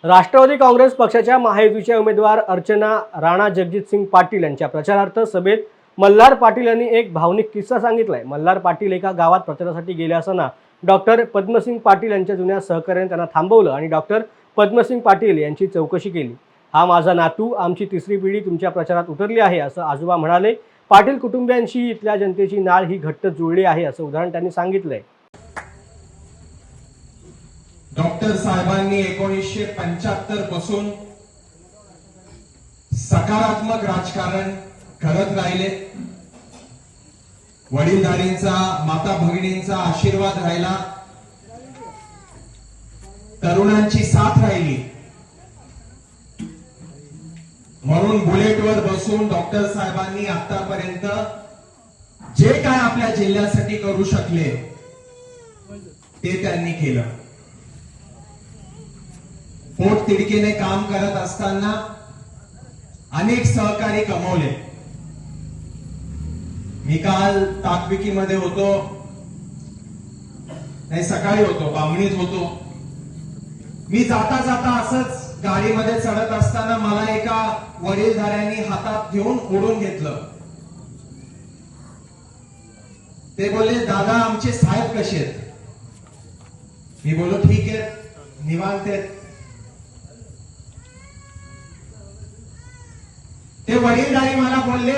राष्ट्रवादी काँग्रेस पक्षाच्या महायुतीच्या उमेदवार अर्चना राणा जगजितसिंग पाटील यांच्या प्रचारार्थ सभेत मल्हार पाटील यांनी एक भावनिक किस्सा सांगितलाय। मल्हार पाटील एका गावात प्रचारासाठी गेले असताना डॉक्टर पद्मसिंग पाटील यांच्या जुन्या सहकार्याने त्यांना थांबवलं आणि डॉक्टर पद्मसिंग पाटील यांची चौकशी केली। हा माझा नातू, आमची तिसरी पिढी तुमच्या प्रचारात उतरली आहे असं आजोबा म्हणाले। पाटील कुटुंबियांशी इथल्या जनतेची नाळ ही घट्ट जुळली आहे असं उदाहरण त्यांनी सांगितलंय। डॉक्टर साहेबांनी 1975 पासून सकारात्मक राजकारण करत राहिले। वडीलधारींचा, माता भगिनींचा आशीर्वाद राहिला, तरुणांची साथ राहिली। म्हणून बुलेटवर बसून डॉक्टर साहेबांनी आतापर्यंत जे काय आपल्या जिल्ह्यासाठी करू शकले ते त्यांनी केलं। पोट तिडकीने काम करत असताना अनेक सहकारी कमवले। मी काल ताकपिकीमध्ये होतो, नाही सकाळी होतो, बामणीत होतो। मी जाता जाता असंच गाडीमध्ये चढत असताना मला एका वडीलधाऱ्यांनी हातात घेऊन ओढून घेतलं। ते बोलले, दादा आमचे साहेब कसे आहेत? मी बोललो ठीक आहे, निवांत आहेत। ते वडीलधारी मला बोलले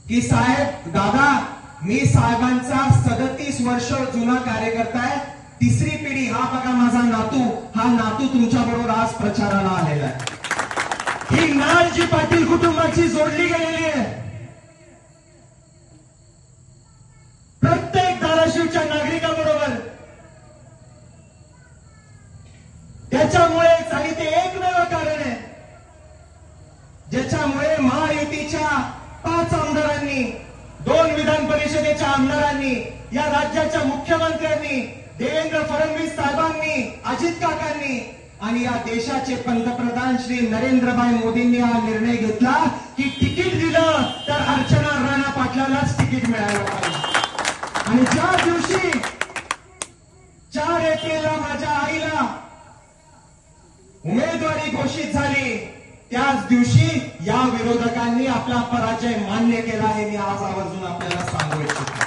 की साहेब, दादा मी साहेबांचा 37 वर्ष जुना कार्यकर्ता आहे, तिसरी पिढी। हा बघा माझा नातू, हा नातू तुमच्या बरोबर आज प्रचाराला आलेला आहे। ही नाळ जी पाटील कुटुंबाची जोडली गेलेली आहे, प्रत्येक धाराशिवच्या नागरिकाबरोबर। त्याच्यामुळे आणि ते एकमेव कारण आहे ज्याच्यामुळे महायुतीच्या 5 आमदारांनी, 2 विधान परिषदेच्या आमदारांनी, या राज्याच्या मुख्यमंत्र्यांनी, देवेंद्र फडणवीस साहेबांनी, अजित काकांनी आणि या देशाचे पंतप्रधान श्री नरेंद्रभाई मोदींनी हा निर्णय घेतला की तिकीट दिलं तर अर्चना राणा पाटलालाच तिकीट मिळालं पाहिजे। आणि ज्या दिवशी 4 एप्रिलला माझ्या आईला उमेदवारी घोषित झाली, त्याच दिवशी या विरोधकांनी आपला पराजय मान्य केला आहे। मी आज आवर्जून आपल्याला सांगू इच्छितो।